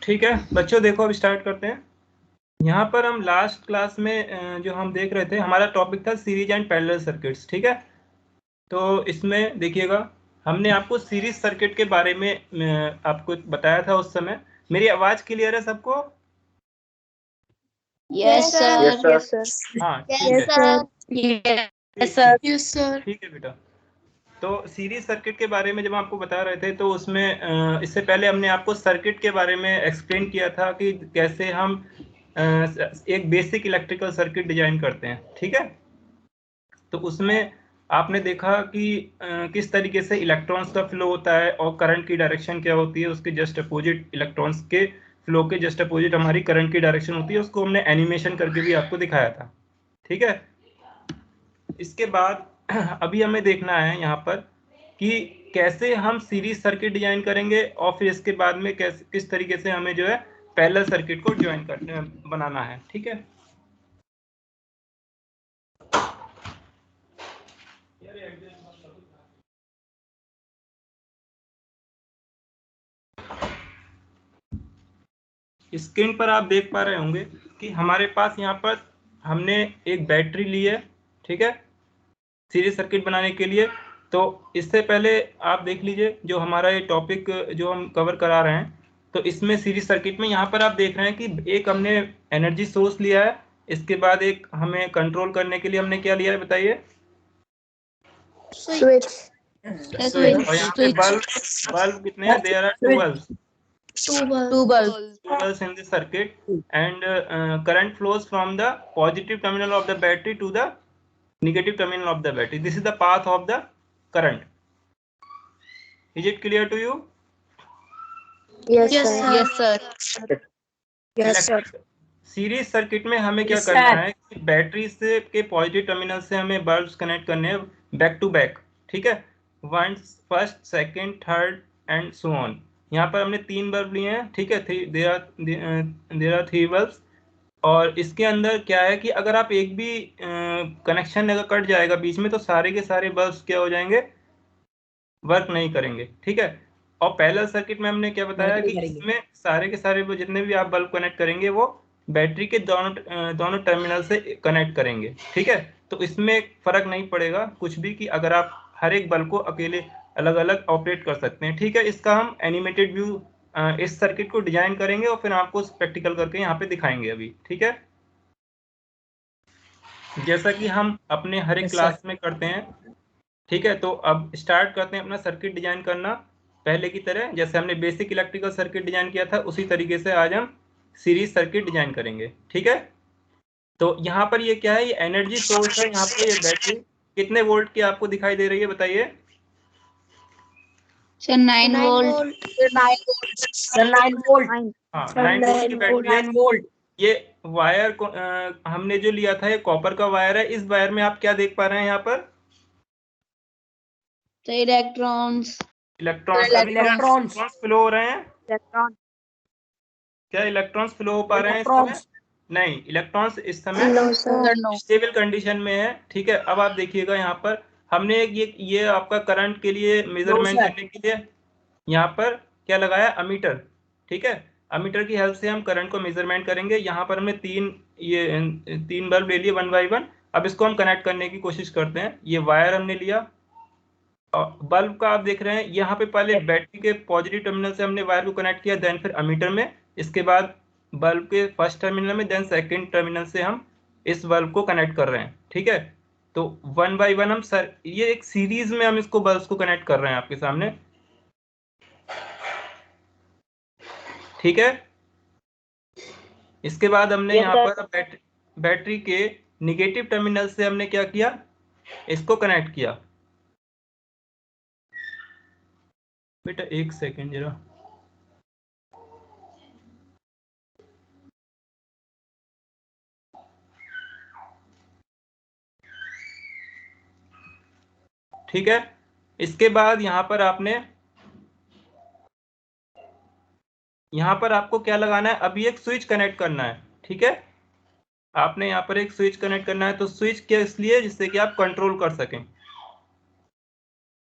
ठीक है बच्चों, देखो अब स्टार्ट करते हैं। यहाँ पर हम लास्ट क्लास में जो हम देख रहे थे, हमारा टॉपिक था सीरीज एंड पैरेलल सर्किट्स। ठीक है, तो इसमें देखिएगा हमने आपको सीरीज सर्किट के बारे में आपको बताया था उस समय। मेरी आवाज क्लियर है सबको? Yes sir. Yes sir. हाँ ठीक है, यस सर। ठीक है बेटा। तो सीरीज सर्किट के बारे में जब आपको बता रहे थे, तो उसमें इससे पहले हमने आपको सर्किट के बारे में एक्सप्लेन किया था कि कैसे हम एक बेसिक इलेक्ट्रिकल सर्किट डिजाइन करते हैं। ठीक है, तो उसमें आपने देखा कि किस तरीके से इलेक्ट्रॉन्स का फ्लो होता है और करंट की डायरेक्शन क्या होती है, उसके जस्ट अपोजिट इलेक्ट्रॉन्स के फ्लो के जस्ट अपोजिट हमारी करंट की डायरेक्शन होती है। उसको हमने एनिमेशन करके भी आपको दिखाया था। ठीक है, इसके बाद अभी हमें देखना है यहाँ पर कि कैसे हम सीरीज सर्किट डिजाइन करेंगे और फिर इसके बाद में कैसे किस तरीके से हमें जो है पैरेलल सर्किट को ज्वाइन करने बनाना है। ठीक है, स्क्रीन पर आप देख पा रहे होंगे कि हमारे पास यहाँ पर हमने एक बैटरी ली है। ठीक है, सीरीज सर्किट बनाने के लिए। तो इससे पहले आप देख लीजिए जो हमारा ये टॉपिक जो हम कवर करा रहे हैं, तो इसमें सीरीज सर्किट में यहाँ पर आप देख रहे हैं कि एक हमने एनर्जी सोर्स लिया है, इसके बाद एक हमें कंट्रोल करने के लिए हमने क्या लिया है बताइए? स्विच। और यहाँ पे बल्ब कितने हैं? There are two bulbs in the circuit, and current flows from the positive terminal of the battery to the negative terminal of the battery. This is the path of the current. Is it clear to you? Yes sir. Series circuit में हमें क्या करना है कि battery से के positive terminal से हमें बल्ब्स कनेक्ट करने हैं बैक टू बैक। ठीक है, one, first, second, third and so on. यहाँ पर हमने 3 बल्ब लिए हैं। ठीक है, देयर आर 3 बल्ब्स। और इसके अंदर क्या है कि अगर आप एक भी कनेक्शन अगर कट जाएगा बीच में, तो सारे के सारे बल्ब्स क्या हो जाएंगे? वर्क नहीं करेंगे। ठीक है, और पैरेलल सर्किट में हमने क्या बताया कि इसमें सारे के सारे जितने भी आप बल्ब कनेक्ट करेंगे वो बैटरी के दोनों टर्मिनल से कनेक्ट करेंगे। ठीक है, तो इसमें फर्क नहीं पड़ेगा कुछ भी कि अगर आप हर एक बल्ब को अकेले अलग अलग ऑपरेट कर सकते हैं। ठीक है, इसका हम एनिमेटेड व्यू इस सर्किट को डिजाइन करेंगे और फिर आपको प्रैक्टिकल करके यहाँ पे दिखाएंगे अभी। ठीक है, जैसा कि हम अपने हर एक क्लास में करते हैं। ठीक है, तो अब स्टार्ट करते हैं अपना सर्किट डिजाइन करना। पहले की तरह जैसे हमने बेसिक इलेक्ट्रिकल सर्किट डिजाइन किया था, उसी तरीके से आज हम सीरीज सर्किट डिजाइन करेंगे। ठीक है, तो यहाँ पर ये क्या है? ये एनर्जी सोर्स है। यहाँ पे ये बैटरी कितने वोल्ट की आपको दिखाई दे रही है बताइए? Sir 9 volt. 9 वोल्ट। हाँ, 9 वोल्ट की बैटरी है। ये वायर को हमने जो लिया था ये कॉपर का वायर है। इस वायर में आप क्या देख पा रहे हैं यहाँ पर? इलेक्ट्रॉन्स फ्लो हो रहे हैं। क्या इलेक्ट्रॉन्स फ्लो हो पा रहे हैं इस समय? नहीं, इलेक्ट्रॉन्स इस समय स्टेबल कंडीशन में है। ठीक है, अब आप देखिएगा यहाँ पर हमने एक ये आपका करंट के लिए मेजरमेंट करने के लिए यहाँ पर क्या लगाया? अमीटर। ठीक है, अमीटर की हेल्प से हम करंट को मेजरमेंट करेंगे। यहाँ पर हमने तीन बल्ब ले लिए 1 बाय 1। अब इसको हम कनेक्ट करने की कोशिश करते हैं। ये वायर हमने लिया और बल्ब का आप देख रहे हैं यहाँ पे पहले बैटरी के पॉजिटिव टर्मिनल से हमने वायर को कनेक्ट किया, देन फिर अमीटर में, इसके बाद बल्ब के फर्स्ट टर्मिनल में, देन सेकंड टर्मिनल से हम इस बल्ब को कनेक्ट कर रहे हैं। ठीक है, तो 1 बाय 1 हम ये एक सीरीज में हम इसको बल्ब को कनेक्ट कर रहे हैं आपके सामने। ठीक है, इसके बाद हमने यहाँ पर बैटरी के निगेटिव टर्मिनल से हमने क्या किया? इसको कनेक्ट किया। बेटा एक सेकेंड जरा। ठीक है। इसके बाद यहाँ पर आपको क्या लगाना है, अभी एक स्विच कनेक्ट करना है। ठीक है, आपने यहाँ पर एक स्विच कनेक्ट करना है। तो स्विच क्या इसलिए, जिससे कि आप कंट्रोल कर सकें।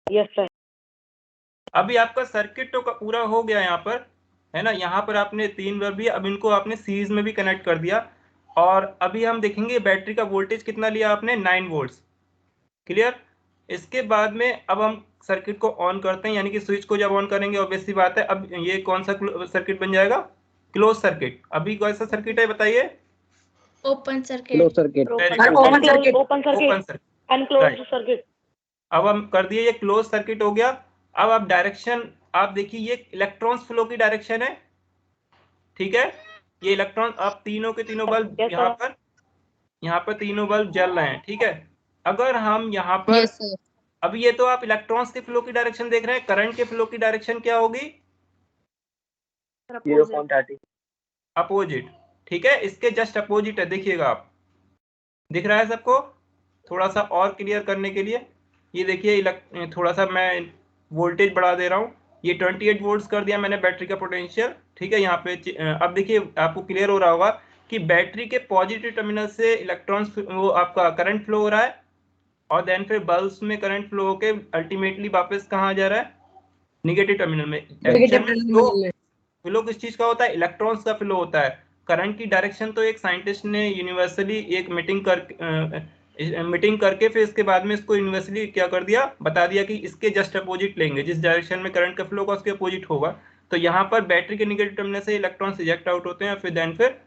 Yes sir. अभी आपका सर्किट तो पूरा हो गया यहाँ पर, है ना। यहाँ पर आपने 3 बल्ब दिया, अब इनको आपने सीरीज में भी कनेक्ट कर दिया। और अभी हम देखेंगे बैटरी का वोल्टेज कितना लिया आपने, 9 वोल्ट्स। क्लियर। इसके बाद में अब हम सर्किट को ऑन करते हैं, यानी कि स्विच को जब ऑन करेंगे ऑब्वियस सी बात है, अब ये कौन सा सर्किट बन जाएगा, क्लोज सर्किट। अभी कौन सा सर्किट है बताइए, open circuit. Close circuit. Open circuit. Open circuit. अनक्लोज्ड circuit. अब हम कर दिए, ये क्लोज सर्किट हो गया। अब आप डायरेक्शन आप देखिए, ये इलेक्ट्रॉन्स फ्लो की डायरेक्शन है। ठीक है, ये इलेक्ट्रॉन, आप तीनों के तीनों बल्ब Yes, sir. यहाँ पर तीनों बल्ब जल रहे हैं। ठीक है, अगर हम यहाँ पर यस सर। अब ये तो आप इलेक्ट्रॉन्स के फ्लो की डायरेक्शन देख रहे हैं, करंट के फ्लो की डायरेक्शन क्या होगी, 0.30. अपोजिट। ठीक है, इसके जस्ट अपोजिट है, देखिएगा आप, दिख रहा है सबको। थोड़ा सा और क्लियर करने के लिए ये देखिए, थोड़ा सा मैं वोल्टेज बढ़ा दे रहा हूँ। ये 28 वोल्ट्स कर दिया मैंने बैटरी का पोटेंशियल। ठीक है, यहाँ पे अब देखिए आपको क्लियर हो रहा होगा कि बैटरी के पॉजिटिव टर्मिनल से इलेक्ट्रॉन्स, वो आपका करंट फ्लो हो रहा है, और देन फिर बल्ब्स में करंट फ्लो होके अल्टीमेटली वापस कहाँ जा रहा है, निगेटिव टर्मिनल में। फ्लो किस चीज का होता है, इलेक्ट्रॉन्स का फ्लो होता है। करंट की डायरेक्शन तो एक साइंटिस्ट ने यूनिवर्सली एक मीटिंग करके फिर इसके बाद में इसको यूनिवर्सली क्या कर दिया, बता दिया कि इसके जस्ट अपोजिट लेंगे, जिस डायरेक्शन में करंट का फ्लो होगा उसके अपोजिट होगा। तो यहाँ पर बैटरी के निगेटिव टर्मिनल से इलेक्ट्रॉन्स इजेक्ट आउट होते हैं, फिर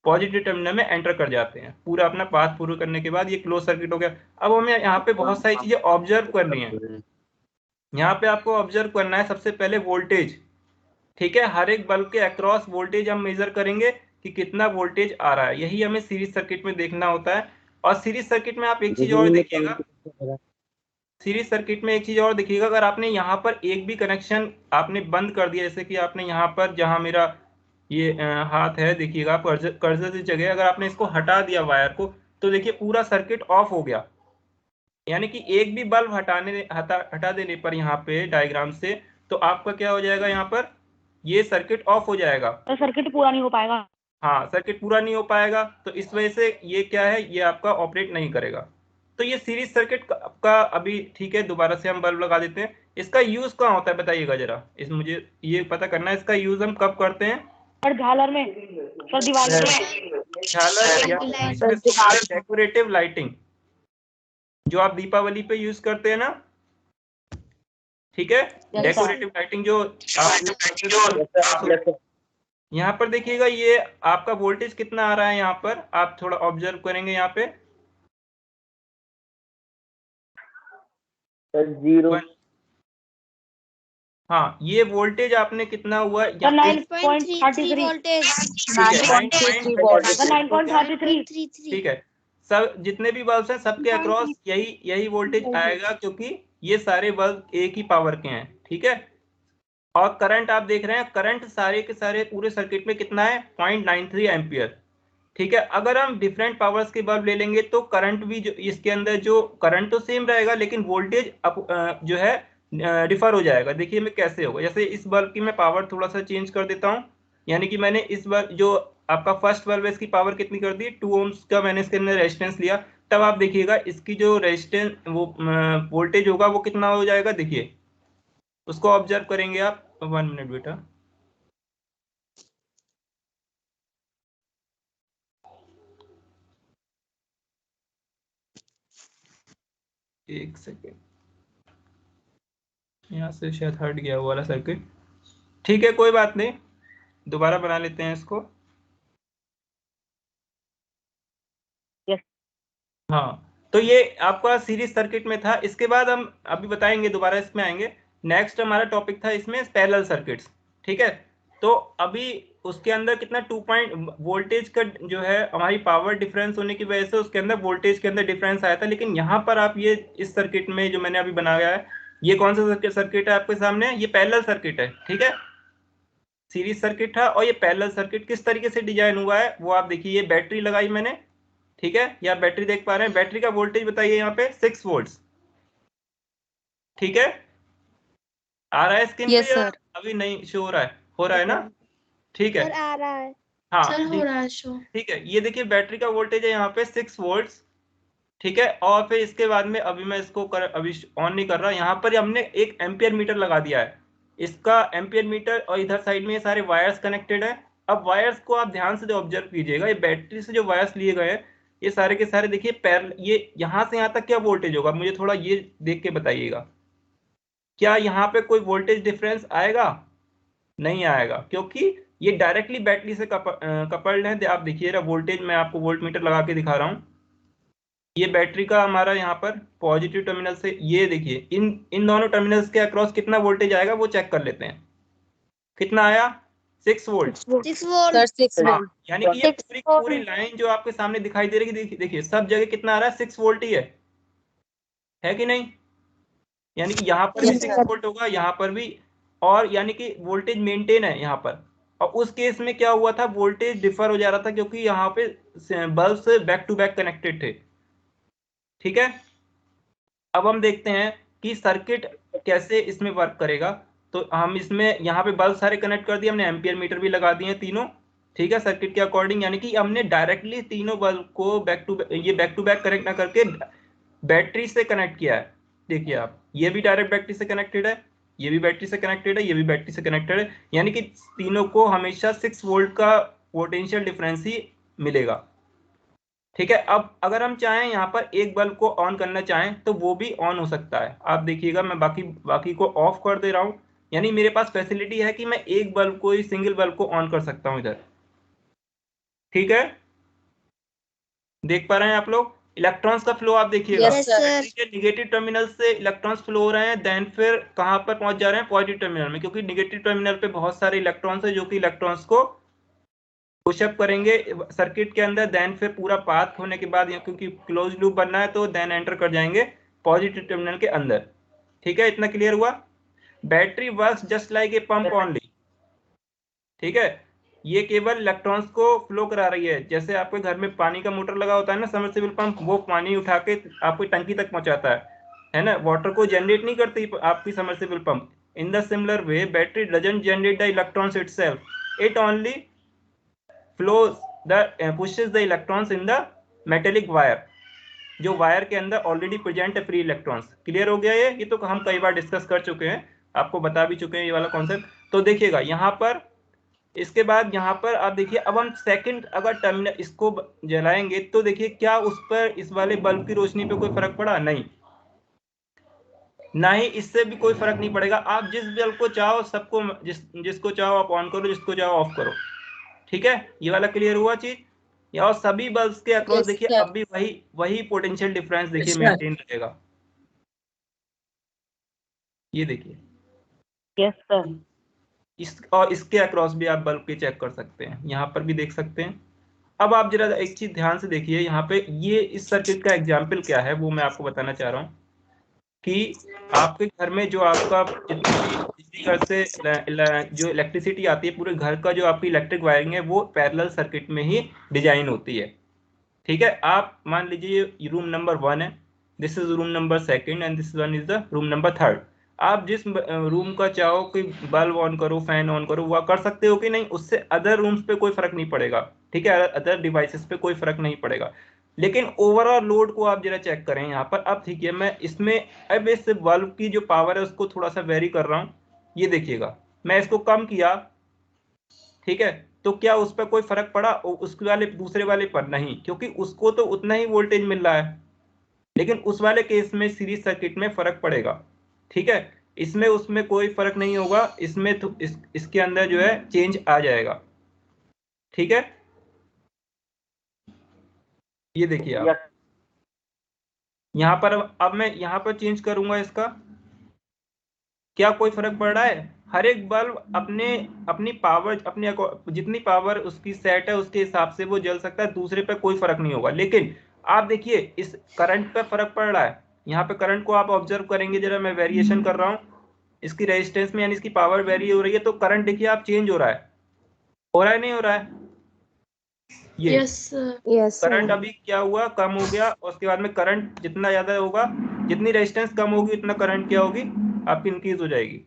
पॉजिटिव टर्मिनल में एंटर कर जाते हैं। पूरा अपना पाथ पूरा करने के बाद ये क्लोज सर्किट हो गया। अब हमें यहाँ पे बहुत सारी चीजें ऑब्जर्व करनी है। यहाँ पे आपको ऑब्जर्व करना है सबसे पहले वोल्टेज। ठीक है, हर एक बल्ब के अक्रॉस वोल्टेज हम मेजर करेंगे कि कितना वोल्टेज आ रहा है, यही हमें सीरीज सर्किट में देखना होता है। और सीरीज सर्किट में आप एक चीज और देखिएगा, सीरीज सर्किट में एक चीज और देखिएगा, अगर आपने यहाँ पर एक भी कनेक्शन आपने बंद कर दिया, जैसे कि आपने यहाँ पर, जहाँ मेरा ये हाथ है, देखिएगा कर्सर की जगह अगर आपने इसको हटा दिया वायर को, तो देखिए पूरा सर्किट ऑफ हो गया। यानी कि एक भी बल्ब हटा देने पर यहाँ पे डायग्राम से, तो आपका क्या हो जाएगा, यहाँ पर ये सर्किट ऑफ हो जाएगा, तो सर्किट पूरा नहीं हो पाएगा। हाँ, सर्किट पूरा नहीं हो पाएगा। तो इस वजह से ये क्या है, ये आपका ऑपरेट नहीं करेगा। तो ये सीरीज सर्किट का अभी ठीक है, दोबारा से हम बल्ब लगा देते हैं। इसका यूज कहाँ होता है बताइएगा जरा, इस मुझे ये पता करना है, इसका यूज हम कब करते हैं, सर झालर में, सर दिवाली में, झालर या डेकोरेटिव लाइटिंग, जो आप दीपावली पे यूज करते हैं ना। ठीक है, डेकोरेटिव लाइटिंग जो आप यहाँ पर देखिएगा, ये आपका वोल्टेज कितना आ रहा है, यहाँ पर आप थोड़ा ऑब्जर्व करेंगे यहाँ पे 0. हाँ, ये वोल्टेज आपने कितना हुआ, 9.33 वोल्टेज। 9.33. ठीक है, सब जितने भी बल्ब हैं सबके अक्रॉस यही वोल्टेज आएगा, क्योंकि ये सारे बल्ब एक ही पावर के हैं। ठीक है, और करंट आप देख रहे हैं, करंट सारे के सारे पूरे सर्किट में कितना है, 0.93 एम्पियर। ठीक है, अगर हम डिफरेंट पावर्स के बल्ब ले लेंगे तो करंट भी, जो इसके अंदर जो करंट तो सेम रहेगा, लेकिन वोल्टेज जो है डिफर हो जाएगा। देखिए मैं कैसे होगा, जैसे इस बल्ब की मैं पावर थोड़ा सा चेंज कर देता हूँ। यानी कि मैंने इस बल्ब, जो आपका फर्स्ट बल्ब है, इसकी पावर कितनी कर दी, 2 ohms का मैंने इसके अंदर रेजिस्टेंस लिया। तब आप देखिएगा इसकी जो रेजिस्टेंस, वो वोल्टेज होगा वो कितना हो जाएगा, देखिए उसको ऑब्जर्व करेंगे आप। 1 मिनट बेटा, एक सेकेंड, यहाँ से शायद हट गया वो वाला सर्किट। ठीक है, कोई बात नहीं, दोबारा बना लेते हैं इसको। Yes. हाँ, तो ये आपका सीरीज सर्किट में था। इसके बाद हम अभी बताएंगे, दोबारा इसमें आएंगे। नेक्स्ट हमारा टॉपिक था इसमें पैरेलल सर्किट्स। ठीक है, तो अभी उसके अंदर कितना 2 पॉइंट वोल्टेज का जो है, हमारी पावर डिफरेंस होने की वजह से उसके अंदर वोल्टेज के अंदर डिफरेंस आया था। लेकिन यहाँ पर आप ये इस सर्किट में जो मैंने अभी बनाया है, ये कौन सा सर्किट है आपके सामने, ये पैरेलल सर्किट है। ठीक है, सीरीज सर्किट था, और ये पैरेलल सर्किट किस तरीके से डिजाइन हुआ है वो आप देखिए। ये बैटरी लगाई मैंने, ठीक है, या बैटरी देख पा रहे हैं, बैटरी का वोल्टेज बताइए यहाँ पे 6 वोल्ट्स। ठीक है, आ रहा है स्क्रीन पे यस या सर। अभी नहीं शो हो रहा है? हो रहा है ना? ठीक है, सर आ रहा है। हाँ सर हो रहा है शो। ठीक है। ये देखिए बैटरी का वोल्टेज है यहाँ पे 6 वोल्ट, ठीक है। और फिर इसके बाद में अभी मैं इसको अभी ऑन नहीं कर रहा, यहाँ पर हमने एक एम्पियर मीटर लगा दिया है, इसका एम्पियर मीटर, और इधर साइड में ये सारे वायर्स कनेक्टेड है। अब वायर्स को आप ध्यान से ऑब्जर्व कीजिएगा, ये बैटरी से जो वायर्स लिए गए हैं ये सारे के सारे देखिए पैरेलल, ये यहाँ से यहाँ तक क्या वोल्टेज होगा, मुझे थोड़ा ये देख के बताइएगा, क्या यहाँ पे कोई वोल्टेज डिफरेंस आएगा? नहीं आएगा, क्योंकि ये डायरेक्टली बैटरी से कपल्ड है। आप देखिए वोल्टेज, मैं आपको वोल्ट मीटर लगा के दिखा रहा हूँ, ये बैटरी का हमारा यहाँ पर पॉजिटिव टर्मिनल से, ये देखिए इन इन दोनों टर्मिनल्स के अक्रॉस कितना वोल्टेज आएगा वो चेक कर लेते हैं। कितना आया? 6 वोल्ट। 6 वोल्ट। सर 6 हाँ, वोल्ट। यानी कि ये पूरी पूरी लाइन जो आपके सामने दिखाई दे रही है, देखिए सब जगह कितना आ रहा है, 6 वोल्ट ही है कि नहीं? यानी कि यहाँ पर भी Yes, 6 sir. वोल्ट होगा, यहाँ पर भी, और यानी कि वोल्टेज मेंटेन है यहाँ पर। और उस केस में क्या हुआ था, वोल्टेज डिफर हो जा रहा था, क्योंकि यहाँ पे बल्ब से बैक टू बैक कनेक्टेड थे, ठीक है। अब हम देखते हैं कि सर्किट कैसे इसमें वर्क करेगा। तो हम इसमें यहाँ पे बल्ब सारे कनेक्ट कर दिए हमने, एम्पियर मीटर भी लगा दिए तीनों, ठीक है, सर्किट के अकॉर्डिंग। यानी कि हमने डायरेक्टली तीनों बल्ब को बैक टू बैक कनेक्ट ना करके बैटरी से कनेक्ट किया है। देखिए आप, ये भी डायरेक्ट बैटरी से कनेक्टेड है, ये भी बैटरी से कनेक्टेड है, ये भी बैटरी से कनेक्टेड है, यानी कि तीनों को हमेशा 6 वोल्ट का पोटेंशियल डिफरेंस ही मिलेगा, ठीक है। अब अगर हम चाहें यहाँ पर एक बल्ब को ऑन करना चाहें तो वो भी ऑन हो सकता है। आप देखिएगा, मैं बाकी बाकी को ऑफ कर दे रहा हूँ, यानी मेरे पास फैसिलिटी है कि मैं एक बल्ब को ही, सिंगल बल्ब को ऑन कर सकता हूँ इधर, ठीक है। देख पा रहे हैं आप लोग? इलेक्ट्रॉन्स का फ्लो आप देखिएगा, Yes, sir. बैटरी के निगेटिव टर्मिनल से इलेक्ट्रॉन्स फ्लो हो रहे हैं, देन फिर कहाँ पर पहुंच जा रहे हैं, पॉजिटिव टर्मिनल में, क्योंकि निगेटिव टर्मिनल पे बहुत सारे इलेक्ट्रॉन्स है जो कि इलेक्ट्रॉन्स को पुशअप करेंगे सर्किट के अंदर, देन फिर पूरा पाथ होने के बाद, क्योंकि क्लोज लूप बनना है तो देन एंटर कर जाएंगे पॉजिटिव टर्मिनल के अंदर, ठीक है। इतना क्लियर हुआ? Battery works just like a pump only, ठीक है। ये केवल इलेक्ट्रॉन्स को फ्लो करा रही है, जैसे आपके घर में पानी का मोटर लगा होता है ना, सबमर्सिबल पंप, वो पानी उठा के आपकी टंकी तक पहुंचाता है ना, वाटर को जनरेट नहीं करती आपकी submersible pump. In the similar way battery doesn't generate the electrons itself, it only flows pushes the electrons in the metallic wire, जो वायर के अंदर ऑलरेडी प्रेजेंट है फ्री इलेक्ट्रॉन्स। क्लियर हो गया? ये तो हम कई बार डिस्कस कर चुके हैं, आपको बता भी चुके हैं ये वाला कॉन्सेप्ट। तो देखिएगा यहाँ पर, इसके बाद यहाँ पर आप देखिए, अब हम सेकंड अगर टर्मिनल इसको जलाएंगे तो देखिए क्या उस पर, इस वाले बल्ब की रोशनी पे कोई फर्क पड़ा? नहीं, ना ही इससे भी कोई फर्क नहीं पड़ेगा। आप जिस बल्ब को चाहो सबको, जिसको चाहो आप ऑन करो, जिसको चाहो ऑफ करो, ठीक है। ये वाला क्लियर हुआ चीज? या और सभी बल्ब्स के अक्रॉस Yes, देखिए sir. अब भी वही पोटेंशियल डिफरेंस देखिए Yes, sir. मेंटेन रहेगा, ये देखिए। Yes sir. और इसके अक्रॉस भी आप बल्ब के चेक कर सकते हैं, यहाँ पर भी देख सकते हैं। अब आप जरा एक चीज ध्यान से देखिए, यहाँ पे ये इस सर्किट का एग्जाम्पल क्या है वो मैं आपको बताना चाह रहा हूँ, कि आपके घर में जो आपका जितनी घर से जो इलेक्ट्रिसिटी आती है, पूरे घर का जो आपकी इलेक्ट्रिक वायरिंग है वो पैरेलल सर्किट में ही डिजाइन होती है, ठीक है। आप मान लीजिए ये रूम नंबर 1 है, this is room number 2 and this one is the room number 3। आप जिस रूम का चाहो कि बल्ब ऑन करो, फैन ऑन करो, वह कर सकते हो कि नहीं, उससे अदर रूम्स पे कोई फर्क नहीं पड़ेगा, ठीक है, अदर डिवाइसेस पे कोई फर्क नहीं पड़ेगा। लेकिन ओवरऑल लोड को आप जरा चेक करें यहाँ पर। अब ठीक है, मैं इसमें अब इस बल्ब की जो पावर है उसको थोड़ा सा वेरी कर रहा हूँ, ये देखिएगा, मैं इसको कम किया, ठीक है, तो क्या उस पर कोई फर्क पड़ा उसके वाले दूसरे वाले पर? नहीं, क्योंकि उसको तो उतना ही वोल्टेज मिल रहा है, लेकिन उस वाले केस में सीरीज सर्किट में फर्क पड़ेगा, ठीक है। इसमें उसमें कोई फर्क नहीं होगा, इसमें तो इसके अंदर जो है चेंज आ जाएगा, ठीक है। ये देखिए आप यहाँ पर, अब मैं यहाँ पर चेंज करूंगा इसका, क्या कोई फर्क पड़ रहा है? हर एक बल्ब अपने अपनी पावर, अपने जितनी पावर उसकी सेट है उसके हिसाब से वो जल सकता है, दूसरे पे कोई फर्क नहीं होगा। लेकिन आप देखिए इस करंट पे फर्क पड़ रहा है, यहाँ पे करंट को आप ऑब्जर्व करेंगे जरा, मैं वेरिएशन कर रहा हूँ इसकी रेजिस्टेंस में, यानी इसकी पावर वेरी हो रही है, तो करंट देखिए आप चेंज हो रहा है नहीं हो रहा है? ये यस Yes, करंट sir. अभी क्या हुआ, कम हो गया, और उसके बाद में करंट जितना ज्यादा होगा जितनी रेजिस्टेंस कम होगी उतना करंट क्या होगी, आपकी इंक्रीज हो जाएगी।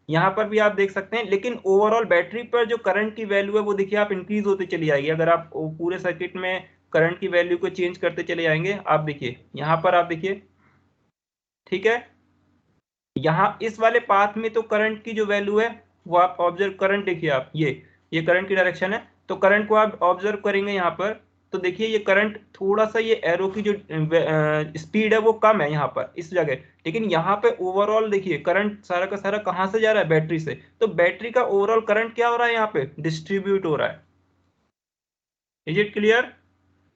यहाँ पर भी आप देख सकते हैं, लेकिन ओवरऑल बैटरी पर जो करंट की वैल्यू है वो देखिए आप इंक्रीज होती चली जाएगी अगर आप पूरे सर्किट में करंट की वैल्यू को चेंज करते चले जाएंगे। आप देखिए यहाँ पर, आप देखिए, ठीक है, यहाँ इस वाले पाथ में तो करंट की जो वैल्यू है वो आप ऑब्जर्व, करंट देखिए आप, ये करंट की डायरेक्शन है, तो करंट को आप ऑब्जर्व करेंगे यहाँ पर, तो देखिए ये करंट थोड़ा सा, ये एरो की जो स्पीड है वो कम है यहाँ पर इस जगह, लेकिन यहाँ पे ओवरऑल देखिए करंट सारा का सारा कहाँ से जा रहा है, बैटरी से, तो बैटरी का ओवरऑल करंट क्या हो रहा है, यहाँ पे डिस्ट्रीब्यूट हो रहा है। Is it clear?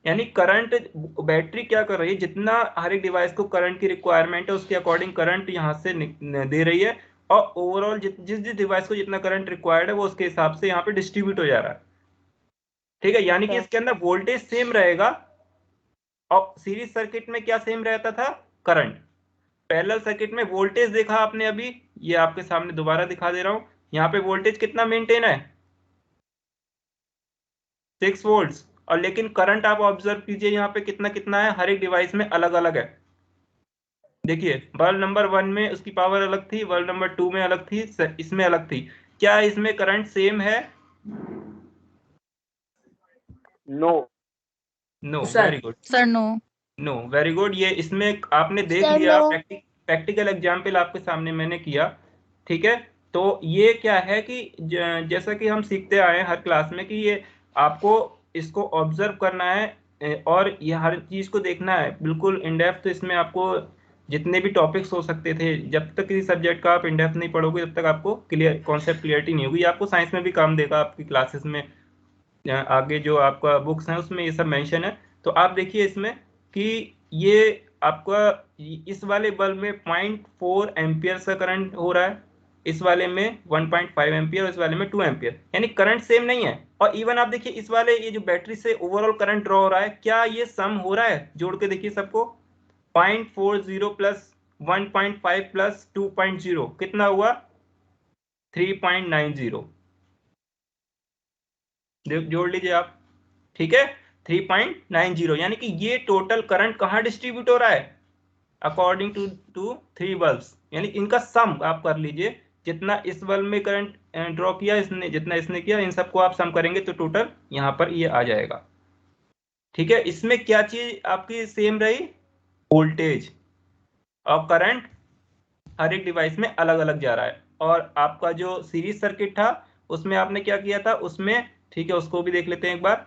यानी करंट, बैटरी क्या कर रही है, जितना हर एक डिवाइस को करंट की रिक्वायरमेंट है उसके अकॉर्डिंग करंट यहाँ से दे रही है, और ओवरऑल जिस जिस डिवाइस को जितना करंट रिक्वायर्ड है वो उसके हिसाब से यहाँ पे डिस्ट्रीब्यूट हो जा रहा है। ठीक है, यानी कि इसके अंदर वोल्टेज सेम रहेगा, और सीरीज सर्किट में क्या सेम रहता था, करंट। पैरेलल सर्किट में वोल्टेज देखा आपने अभी, ये आपके सामने दोबारा दिखा दे रहा हूं, यहाँ पे वोल्टेज कितना मेंटेन है, 6 वोल्ट्स, और लेकिन करंट आप ऑब्जर्व कीजिए यहाँ पे कितना कितना है, हर एक डिवाइस में अलग अलग है। देखिए बल्ब नंबर 1 में उसकी पावर अलग थी, बल्ब नंबर 2 में अलग थी, इसमें अलग थी। क्या इसमें करंट सेम है? No. No, very good sir no. No, very good. ये इसमें आपने देख Sir, लिया, no. प्रैक्टिकल एग्जाम्पल आपके सामने मैंने किया। ठीक है, तो ये क्या है कि जैसा कि हम सीखते आए हैं हर क्लास में कि ये आपको इसको ऑब्जर्व करना है, और ये हर चीज को देखना है बिल्कुल इन डेप्थ। तो इसमें आपको जितने भी टॉपिक्स हो सकते थे, जब तक किसी सब्जेक्ट का आप इन डेप्थ नहीं पढ़ोगे तब तक आपको क्लियर कॉन्सेप्ट क्लियरिटी नहीं होगी। आपको साइंस में भी काम देगा आपकी क्लासेस में, आगे जो आपका बुक्स हैं उसमें ये सब मेंशन है। तो आप देखिए इसमें कि ये आपका इस वाले बल्ब में 0.4 एम्पियर का करंट हो रहा है, इस वाले में 1.5 एम्पियर, इस वाले में 2 एम्पियर, यानी करंट सेम नहीं है। और इवन आप देखिए इस वाले ये जो बैटरी से ओवरऑल करंट ड्रॉ हो रहा है, क्या ये सम हो रहा है, जोड़ के देखिए सबको, 0.40 प्लस 1.5 प्लस 2.0 कितना हुआ, 3.90, जोड़ लीजिए आप। ठीक है, 3.90, यानी कि ये टोटल करंट कहाँ डिस्ट्रीब्यूट हो रहा है, अकॉर्डिंग टू 3 बल्ब्स, यानी इनका सम आप कर लीजिए, जितना इस बल्ब में करंट ड्रॉ किया इसने, जितना इसने किया, इन सबको आप सम करेंगे तो टोटल यहाँ पर ये आ जाएगा। ठीक है, इसमें क्या चीज आपकी सेम रही, वोल्टेज और करंट हर एक डिवाइस में अलग अलग जा रहा है। और आपका जो सीरीज सर्किट था उसमें आपने क्या किया था उसमें, ठीक है, उसको भी देख लेते हैं एक बार।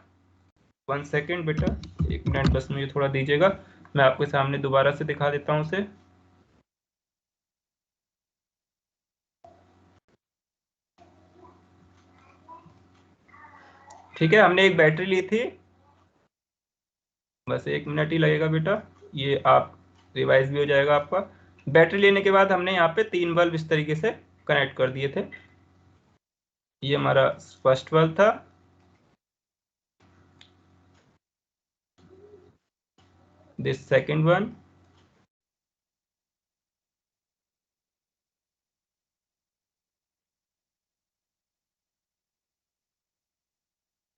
1 सेकेंड बेटा, 1 मिनट बस मुझे थोड़ा दीजिएगा, मैं आपके सामने दोबारा से दिखा देता हूं उसे। ठीक है, हमने एक बैटरी ली थी, बस 1 मिनट ही लगेगा बेटा, ये आप रिवाइज भी हो जाएगा आपका। बैटरी लेने के बाद हमने यहाँ पे 3 बल्ब इस तरीके से कनेक्ट कर दिए थे। ये हमारा फर्स्ट बल्ब था, this second one,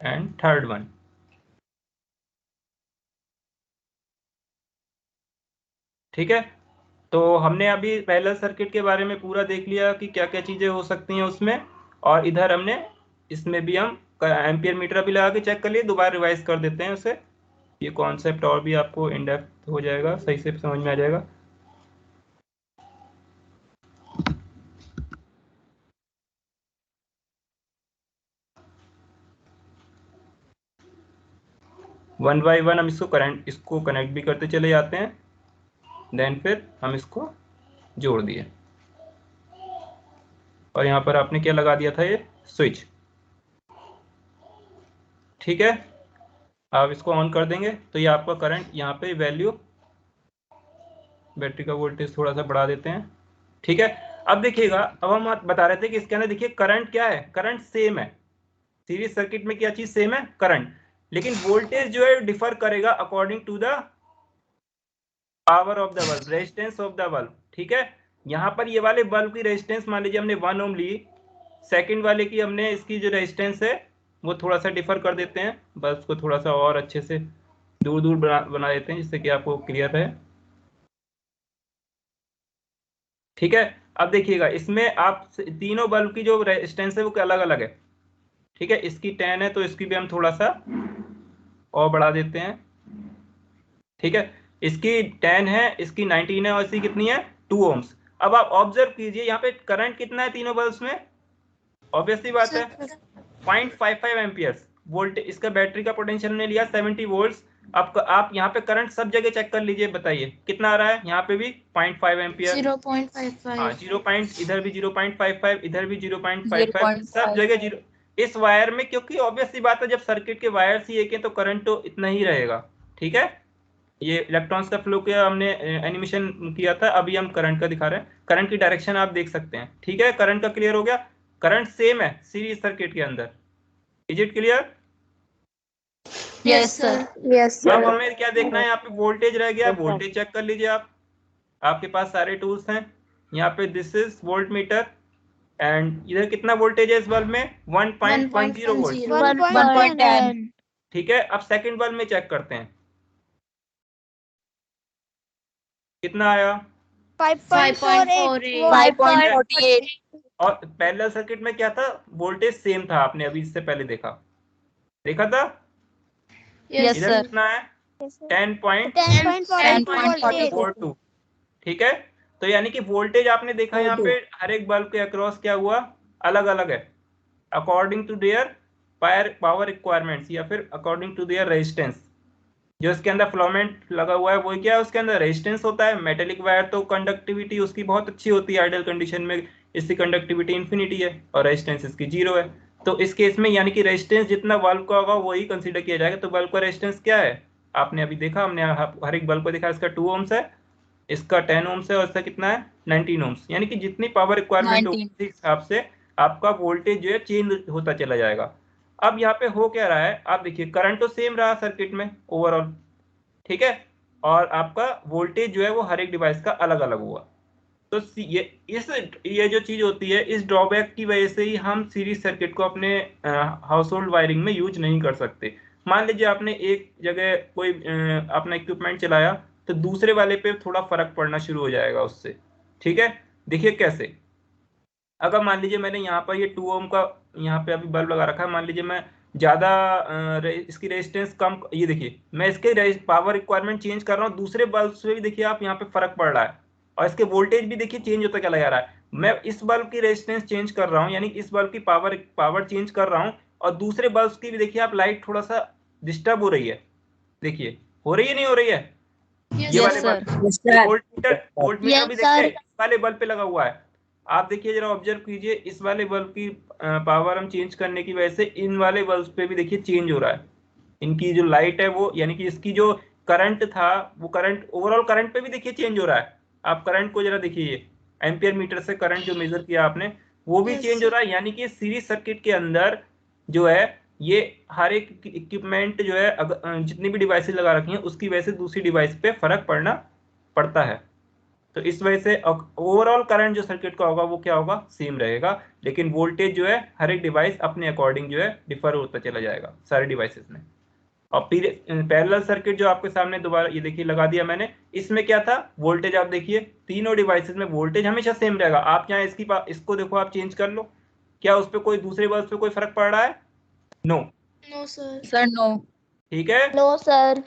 and third one. ठीक है, तो हमने अभी पैरेलल सर्किट के बारे में पूरा देख लिया कि क्या क्या चीजें हो सकती हैं उसमें, और इधर हमने इसमें भी हम एम्पियर मीटर भी लगा के चेक कर लिए, दोबारा रिवाइज कर देते हैं उसे, ये कॉन्सेप्ट और भी आपको इन डेप्थ हो जाएगा, सही से समझ में आ जाएगा। वन बाय वन हम इसको कनेक्ट भी करते चले जाते हैं, देन फिर हम इसको जोड़ दिए, और यहाँ पर आपने क्या लगा दिया था, ये स्विच। ठीक है, आप इसको ऑन कर देंगे तो ये आपका करंट यहाँ पे वैल्यू, बैटरी का वोल्टेज थोड़ा सा बढ़ा देते हैं। ठीक है, अब देखिएगा, अब हम बता रहे थे कि इसके अंदर देखिए करंट क्या है, करंट सेम है, सीरीज सर्किट में क्या चीज सेम है, करंट, लेकिन वोल्टेज जो है डिफर करेगा according to the power of the bulb, resistance of the bulb. ठीक है, यहाँ पर ये वाले बल्ब की रेजिस्टेंस मान लीजिए हमने 1 ओम ली, सेकंड वाले की हमने इसकी जो रेजिस्टेंस है वो थोड़ा सा डिफर कर देते हैं, बल्ब को थोड़ा सा और अच्छे से दूर दूर बना देते हैं जिससे कि आपको क्लियर रहे। ठीक है। अब देखिएगा इसमें आप तीनों बल्ब की जो रेजिस्टेंस है वो अलग अलग है। ठीक है, इसकी 10 है तो इसकी भी हम थोड़ा सा और बढ़ा देते हैं। ठीक है, इसकी 10 है, इसकी 19 है और इसकी कितनी है 2 ohms। अब आप ऑब्जर्व कीजिए यहाँ पे करंट कितना है तीनों बल्ब्स में, ऑब्वियसली बात है 0.55 एम्पियर्स वोल्ट। इसका बैटरी का पोटेंशियल ने लिया 70 वोल्ट्स। आप यहाँ पे करंट सब जगह चेक कर लीजिए, बताइए कितना आ रहा है। यहाँ पे भी 0.5 एम्पियर, 0.55। हाँ 0 पॉइंट, इधर भी 0.55, इधर भी 0.55, सब जगह 0। इस वायर में, क्योंकि ऑब्वियस सी बात है जब सर्किट के वायर्स ही एक है तो करंट तो इतना ही रहेगा। ठीक है, ये इलेक्ट्रॉन्स का फ्लो किया हमने, एनिमेशन किया था, अभी हम करंट का दिखा रहे हैं। करंट की डायरेक्शन आप देख सकते हैं। ठीक है, करंट का क्लियर हो गया। करंट सेम है सीरीज सर्किट के अंदर। Is it clear? Yes sir. Yes, अब sir. हमें क्या देखना है, यहाँ पे वोल्टेज रह गया, वोल्टेज चेक कर लीजिए आप। आपके पास सारे टूल्स हैं। यहाँ पे this is volt meter and इधर कितना वोल्टेज है इस बल्ब में 1.10 वोल्ट। 1.10। ठीक है, अब सेकंड बल्ब में चेक करते हैं कितना आया 5.48। 5.48. और पैरेलल सर्किट में क्या था, वोल्टेज सेम था, आपने अभी इससे पहले देखा था। Yes, इधर sir. कितना है 10.42। 10.42। ठीक है, तो यानी कि वोल्टेज आपने देखा यहाँ पे हर एक बल्ब के अक्रॉस क्या हुआ, अलग अलग है, according to their power requirements या फिर अकॉर्डिंग टू देयर रेजिस्टेंस। जो इसके अंदर फिलामेंट लगा हुआ है वो क्या है, उसके अंदर रेजिस्टेंस होता है। मेटेलिक वायर तो कंडक्टिविटी उसकी बहुत अच्छी होती है, आइडियल कंडीशन में इसकी कंडक्टिविटी इन्फिनिटी है और रेजिस्टेंस इसकी 0 है। तो इस केस में यानी कि रेजिस्टेंस जितना बल्ब का होगा वही कंसीडर किया जाएगा। तो बल्ब का रेजिस्टेंस क्या है, आपने अभी देखा, हमने हर एक बल्ब को देखा, इसका 2 ohms है, इसका 10 ohms है और इसका कितना है 19 ohms। यानी कि जितनी पावर रिक्वायरमेंट होगी 19. उस हिसाब से आपका वोल्टेज जो है चेंज होता चला जाएगा। अब यहाँ पे हो क्या रहा है, आप देखिए करंट तो सेम रहा सर्किट में ओवरऑल। ठीक है, और आपका वोल्टेज जो है वो हर एक डिवाइस का अलग अलग हुआ। तो ये जो चीज होती है, इस ड्रॉबैक की वजह से ही हम सीरीज सर्किट को अपने हाउस होल्ड वायरिंग में यूज नहीं कर सकते। मान लीजिए आपने एक जगह कोई अपना इक्विपमेंट चलाया तो दूसरे वाले पे थोड़ा फर्क पड़ना शुरू हो जाएगा उससे। ठीक है, देखिए कैसे, अगर मान लीजिए मैंने यहाँ पर ये 2 ohm का यहाँ पे अभी बल्ब लगा रखा है, मान लीजिए मैं ज्यादा इसकी रेजिस्टेंस कम, ये देखिए मैं इसके पावर रिक्वायरमेंट चेंज कर रहा हूँ, दूसरे बल्ब से भी देखिए आप यहाँ पे फर्क पड़ रहा है और इसके वोल्टेज भी देखिए चेंज होता चला जा रहा है। मैं इस बल्ब की रेजिस्टेंस चेंज कर रहा हूँ, यानी इस बल्ब की पावर चेंज कर रहा हूँ और दूसरे बल्ब की भी देखिए आप लाइट थोड़ा सा डिस्टर्ब हो रही है। देखिए हो रही है नहीं हो रही है, ये Yes, वाले sir. बल्ब वोल्ट मीटर भी Yes, देखिए sir. इस वाले बल्ब पे लगा हुआ है। आप देखिए जरा ऑब्जर्व कीजिए, इस वाले बल्ब की पावर हम चेंज करने की वजह से इन वाले बल्ब पे भी देखिए चेंज हो रहा है। इनकी जो लाइट है वो, यानी कि इसकी जो करंट था वो करंट ओवरऑल करंट पे भी देखिए चेंज हो रहा है। आप करंट को जरा देखिए, एम्पियर मीटर से करंट जो मेजर किया आपने वो भी Yes, चेंज हो sir. रहा है। यानी कि सीरीज सर्किट के अंदर जो है ये हर एक इक्विपमेंट जो है जितनी भी डिवाइसेस लगा रखी हैं उसकी वजह से दूसरी डिवाइस पे फर्क पड़ता है। तो इस वजह से ओवरऑल करंट जो सर्किट का होगा वो क्या होगा, सेम रहेगा, लेकिन वोल्टेज जो है हर एक डिवाइस अपने अकॉर्डिंग जो है डिफर होता चला जाएगा सारे डिवाइसेस में। और पैरेलल सर्किट जो आपके सामने दोबारा ये देखिए लगा दिया मैंने, इसमें क्या था, वोल्टेज आप देखिए तीनों डिवाइसेस में वोल्टेज हमेशा सेम रहेगा। आप यहाँ इसको देखो, आप चेंज कर लो, क्या उस पर कोई दूसरे बल्ब पे कोई फर्क पड़ रहा है? No. No, sir. Sir, no. ठीक है, No, sir.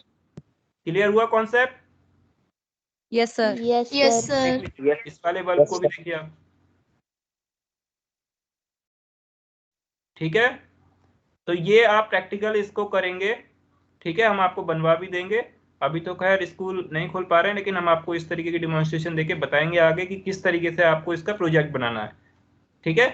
क्लियर हुआ concept? Yes, sir. Yes, sir. इस वाले बल्ब को भी देखिए आप। ठीक है, तो ये आप प्रैक्टिकल इसको करेंगे। ठीक है, हम आपको बनवा भी देंगे। अभी तो खैर स्कूल नहीं खोल पा रहे हैं, लेकिन हम आपको इस तरीके की डिमॉन्स्ट्रेशन देके बताएंगे आगे कि किस तरीके से आपको इसका प्रोजेक्ट बनाना है। ठीक है,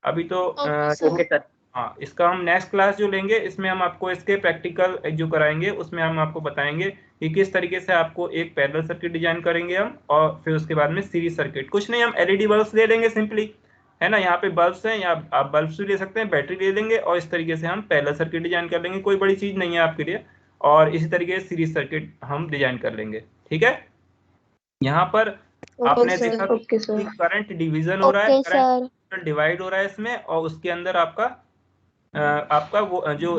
अभी तो Okay, sir. हाँ, इसका हम नेक्स्ट क्लास जो लेंगे इसमें हम आपको इसके प्रैक्टिकल जो कराएंगे उसमें हम आपको बताएंगे कि किस तरीके से आपको एक पैरेलल सर्किट डिजाइन करेंगे हम, और फिर उसके बाद में सीरीज सर्किट। कुछ नहीं, हम एलईडी बल्ब्स ले लेंगे सिंपली, है ना, यहाँ पे बल्ब्स हैं, या आप बल्ब्स भी ले सकते हैं, बैटरी ले लेंगे और इस तरीके से हम पैरेलल सर्किट डिजाइन कर लेंगे। कोई बड़ी चीज नहीं है आपके लिए, और इसी तरीके से सीरीज सर्किट हम डिजाइन कर लेंगे। ठीक है, यहाँ पर आपने sir. देखा Okay, sir. कि करंट डिवीजन हो रहा है, Okay, sir. करंट डिवाइड हो रहा है इसमें, और उसके अंदर आपका वो जो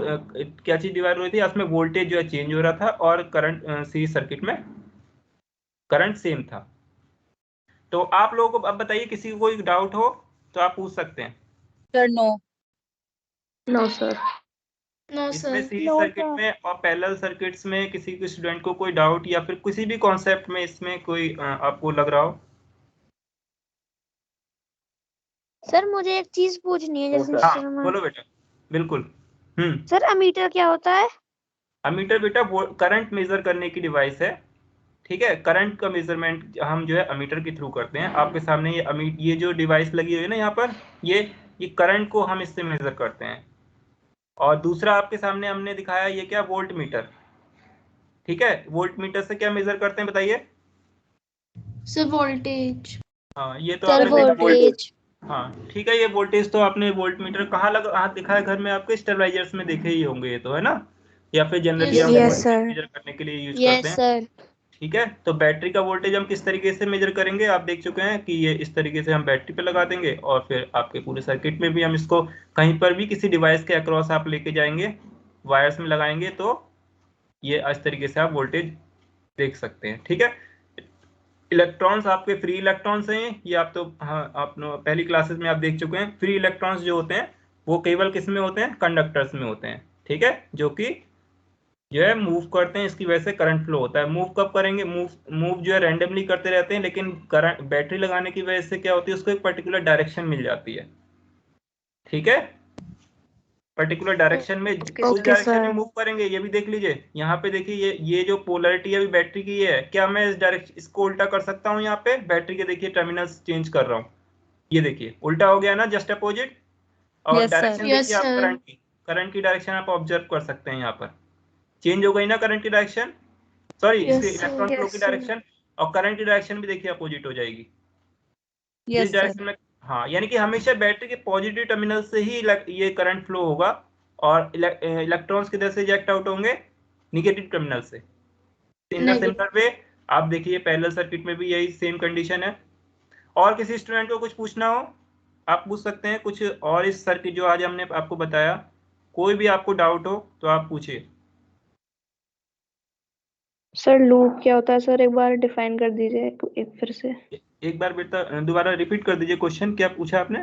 क्या चीज डिवाइड हो रही थी, उसमें वोल्टेज जो है चेंज हो रहा था और करंट सीरीज सर्किट में करंट सेम था। तो आप लोगों को अब बताइए, किसी को कोई डाउट हो तो आप पूछ सकते हैं। Sir no. No sir. No इसमें सर। सीरीज सर्किट में और पैरेलल सर्किट्स में किसी के स्टूडेंट को कोई डाउट या फिर किसी भी कॉन्सेप्ट में इसमें कोई आपको लग रहा हो? सर मुझे एक चीज पूछनी है, जैसे हाँ सर मैं बोलो बेटा। बिल्कुल। सर अमीटर क्या होता है? अमीटर बेटा वो करंट मेजर करने की डिवाइस है। ठीक है, करंट का मेजरमेंट हम जो है अमीटर के थ्रू करते हैं। आपके सामने ये जो डिवाइस लगी हुई है ना यहाँ पर, ये करंट को हम इससे मेजर करते हैं। और दूसरा आपके सामने हमने दिखाया ये क्या, वोल्ट मीटर। ठीक है, वोल्ट मीटर से क्या मेजर करते हैं बताइए? Sir voltage. हाँ ये तो सर आपने देखा वोल्टेज। हाँ ठीक है, ये वोल्टेज तो आपने वोल्ट मीटर कहाँ लगा हाथ दिखा है घर में आपके? स्टेबलाइजर्स में देखे ही होंगे ये तो, है ना? या फिर जनरली हम यस वोल्टेज सर। मेजर करने के लिए यूज करते यस हैं। सर। ठीक है, तो बैटरी का वोल्टेज हम किस तरीके से मेजर करेंगे आप देख चुके हैं कि ये इस तरीके से हम बैटरी पे लगा देंगे, और फिर आपके पूरे सर्किट में भी हम इसको कहीं पर भी किसी डिवाइस के अक्रॉस आप लेके जाएंगे, वायर्स में लगाएंगे, तो ये इस तरीके से आप वोल्टेज देख सकते हैं। ठीक है, इलेक्ट्रॉन्स आपके फ्री इलेक्ट्रॉन्स हैं ये आप तो हाँ आप पहली क्लासेस में आप देख चुके हैं। फ्री इलेक्ट्रॉन्स जो होते हैं वो केवल किस में होते हैं? कंडक्टर्स में होते हैं। ठीक है, जो है मूव करते हैं, इसकी वजह से करंट फ्लो होता है। मूव कब करेंगे? मूव जो है रैंडमली करते रहते हैं, लेकिन करंट बैटरी लगाने की वजह से क्या होती है, उसको एक पर्टिकुलर डायरेक्शन मिल जाती है। ठीक है, पर्टिकुलर डायरेक्शन में उस डायरेक्शन में मूव करेंगे। ये भी देख लीजिए यहाँ पे, देखिए ये जो पोलरिटी है अभी बैटरी की ये है, क्या मैं इस डायरेक्शन इसको उल्टा कर सकता हूँ? यहाँ पे बैटरी के देखिए टर्मिनल्स चेंज कर रहा हूँ, ये देखिए उल्टा हो गया ना, जस्ट अपोजिट। और यस सर। डायरेक्शन देखिए आप करंट की डायरेक्शन आप ऑब्जर्व कर सकते हैं, यहाँ पर चेंज हो गई ना करंट की डायरेक्शन, सॉरी इसके इलेक्ट्रॉन फ्लो की डायरेक्शन। और करंट की डायरेक्शन भी देखिए अपोजिट हो जाएगी जिस यस सर। डायरेक्शन में। हाँ, यानी कि हमेशा बैटरी के पॉजिटिव टर्मिनल से ही ये करंट फ्लो होगा, और इलेक्ट्रॉन्स किधर से इजेक्ट आउट होंगे? निगेटिव टर्मिनल से। इन द सिमिलर वे आप देखिए पैरेलल सर्किट में भी यही सेम कंडीशन है। और किसी स्टूडेंट को कुछ पूछना हो आप पूछ सकते हैं कुछ, और इस सर्किट जो आज हमने आपको बताया, कोई भी आपको डाउट हो तो आप पूछिए। सर लूप क्या होता है सर, एक बार डिफाइन कर दीजिए एक फिर से। एक बार बेटा दोबारा रिपीट कर दीजिए क्वेश्चन, क्या पूछा आपने?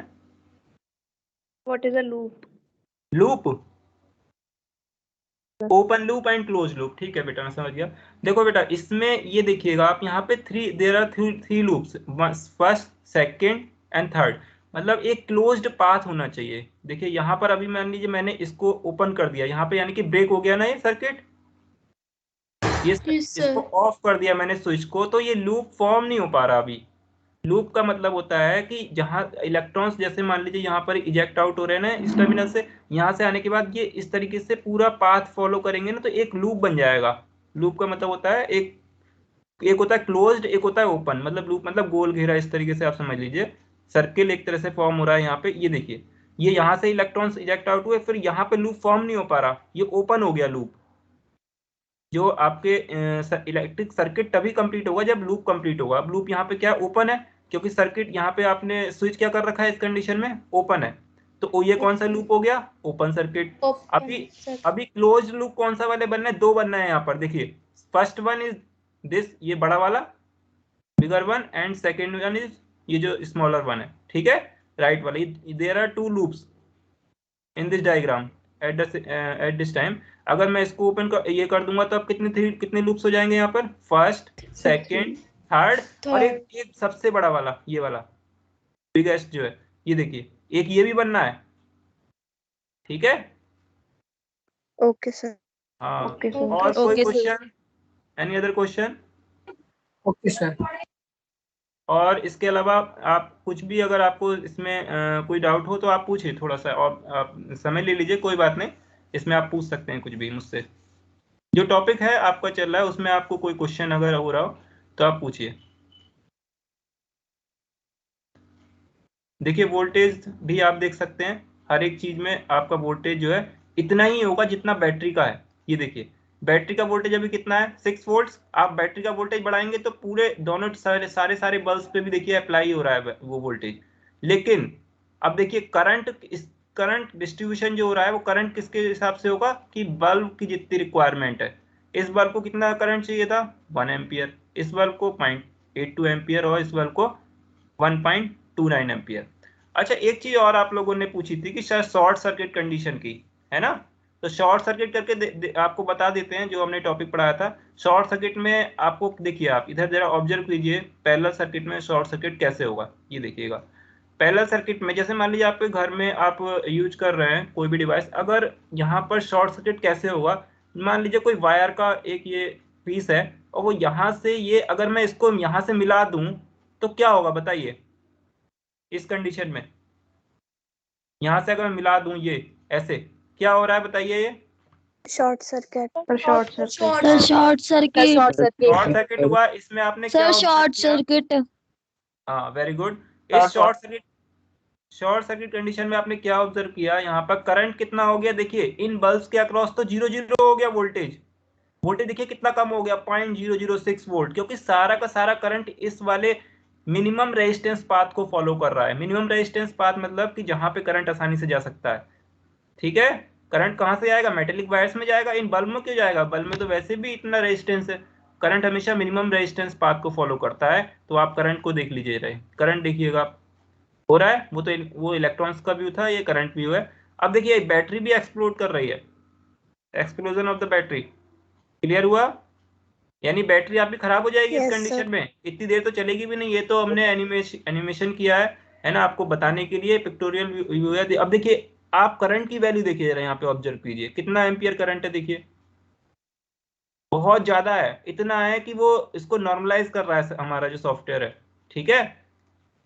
What is a loop? Loop, open loop and close loop. ठीक है बेटा, मैं समझ गया। देखो बेटा इसमें ये देखिएगा आप यहाँ पे there are three loops, first second and third. मतलब एक क्लोज्ड पाथ होना चाहिए। देखिए यहाँ पर अभी मान लीजिए मैंने इसको ओपन कर दिया यहाँ पे, यानी कि ब्रेक हो गया ना ये सर्किट, इसको ऑफ कर दिया मैंने स्विच को, तो ये लूप फॉर्म नहीं हो पा रहा अभी। लूप का मतलब होता है कि जहां इलेक्ट्रॉन्स जैसे मान लीजिए यहाँ पर इजेक्ट आउट हो रहे हैं ना इस टर्मिनल से, यहाँ से आने के बाद ये इस तरीके से पूरा पाथ फॉलो करेंगे ना, तो एक लूप बन जाएगा। लूप का मतलब होता है एक होता है क्लोज्ड, एक होता है ओपन। मतलब लूप मतलब गोल घेरा, इस तरीके से आप समझ लीजिए। सर्किल एक तरह से फॉर्म हो रहा है यहाँ पे, ये देखिए ये यहाँ से इलेक्ट्रॉन्स इजेक्ट आउट हुए, फिर यहाँ पे लूप फॉर्म नहीं हो पा रहा, ये ओपन हो गया लूप। जो आपके इलेक्ट्रिक सर्किट तभी कंप्लीट होगा जब लूप कंप्लीट होगा। अब लूप यहाँ पे क्या ओपन है, क्योंकि सर्किट यहाँ पे आपने स्विच क्या कर रखा है इस कंडीशन में, ओपन है। तो ये कौन सा लूप हो गया? Open circuit. अभी क्लोज लूप कौन सा वाले बनना है? दो बनना है यहाँ पर, देखिए फर्स्ट वन इज दिस, ये बड़ा वाला bigger one, and second one is ये जो स्मॉलर वन है। ठीक है, राइट वाला। There are two loops in this diagram at this time. अगर मैं इसको ओपन ये कर दूंगा तो अब कितने लूप्स हो जाएंगे यहाँ पर? फर्स्ट, सेकंड, थर्ड, और एक सबसे बड़ा वाला, ये वाला बिगेस्ट जो है, ये देखिए एक ये भी बनना है। ठीक है, ओके सर। हाँ। Okay sir. और कोई okay sir. Question? Any other question? Okay sir. और इसके अलावा आप कुछ भी अगर आपको इसमें कोई डाउट हो तो आप पूछिए थोड़ा सा, और आप समय ले लीजिए, कोई बात नहीं, इसमें आप पूछ सकते हैं कुछ भी मुझसे। जो टॉपिक है आपका चल रहा है उसमें आपको कोई क्वेश्चन अगर हो रहा हो तो आप पूछिए। देखिए वोल्टेज भी आप देख सकते हैं, हर एक चीज में आपका वोल्टेज जो है इतना ही होगा जितना बैटरी का है। ये देखिए बैटरी का वोल्टेज अभी कितना है? 6 वोल्ट्स। आप बैटरी का वोल्टेज बढ़ाएंगे तो पूरे दोनों सारे बल्ब पे भी देखिए अप्लाई हो रहा है वो वोल्टेज। लेकिन अब देखिए करंट डिस्ट्रीब्यूशन जो हो रहा है वो करंट किसके हिसाब से होगा कि बल्ब की जितनी रिक्वायरमेंट है। इस बल्ब को कितना करंट चाहिए था? 1 एम्पियर। इस बल्ब को 0.82 एम्पियर, और इस बल्ब को 1.29 एम्पियर। अच्छा, एक चीज और आप लोगों ने पूछी थी कि सर शॉर्ट सर्किट कंडीशन की, है ना? तो शॉर्ट सर्किट करके आपको बता देते हैं जो हमने टॉपिक पढ़ाया था। शॉर्ट सर्किट में आपको देखिए, आप इधर जरा ऑब्जर्व कीजिए पैरेलल सर्किट में शॉर्ट सर्किट कैसे होगा। ये देखिएगा, पैरेलल सर्किट में जैसे मान लीजिए आपके घर में आप यूज कर रहे हैं कोई भी डिवाइस, अगर यहाँ पर शॉर्ट सर्किट कैसे होगा, मान लीजिए कोई वायर का एक ये पीस है और वो यहाँ से ये अगर मैं इसको यहाँ से मिला दूं तो क्या होगा बताइए? इस कंडीशन में यहाँ से अगर मैं मिला दूं ये ऐसे, क्या हो रहा है बताइए? ये short circuit. Short circuit. Sir short circuit. Short circuit. Short circuit हुआ। इसमें आपने क्या सर ऑब्जर्व शॉर्ट किया? सर्किट। हाँ, वेरी गुड। इस शॉर्ट सर्किट कंडीशन में आपने क्या ऑब्जर्व किया? यहाँ पर करंट कितना हो गया देखिए, इन बल्ब्स के अक्रॉस तो 0 हो गया वोल्टेज। वोल्टेज देखिए कितना कम हो गया, 0.006 वोल्ट, क्योंकि सारा का सारा करंट इस वाले मिनिमम रेजिस्टेंस पाथ को फॉलो कर रहा है। मिनिमम रेजिस्टेंस पाथ मतलब कि जहां पे करंट आसानी से जा सकता है। ठीक है, करंट कहां से आएगा? मेटेलिक वायर्स में जाएगा। इन बल्ब में क्यों जाएगा? बल्ब में तो वैसे भी इतना रेजिस्टेंस है। करंट हमेशा मिनिमम रेजिस्टेंस पाथ को फॉलो करता है। तो आप करंट को देख लीजिए, रहे करंट देखिएगा हो रहा है, वो तो वो इलेक्ट्रॉन्स का व्यू था, ये करंट व्यू है। अब देखिए बैटरी भी एक्सप्लोड कर रही है, explosion of the battery. Clear हुआ? यानी बैटरी आपकी खराब हो जाएगी इस कंडीशन में, इतनी देर तो चलेगी भी नहीं। ये तो हमने एनिमेशन किया है ना, आपको बताने के लिए पिक्टोरियल व्यू है। अब देखिए आप करंट की वैल्यू देखिए जरा, यहाँ पे ऑब्जर्व कीजिए कितना एम्पियर करंट है। देखिए बहुत ज्यादा है, इतना है कि वो इसको नॉर्मलाइज कर रहा है हमारा जो सॉफ्टवेयर है। ठीक है,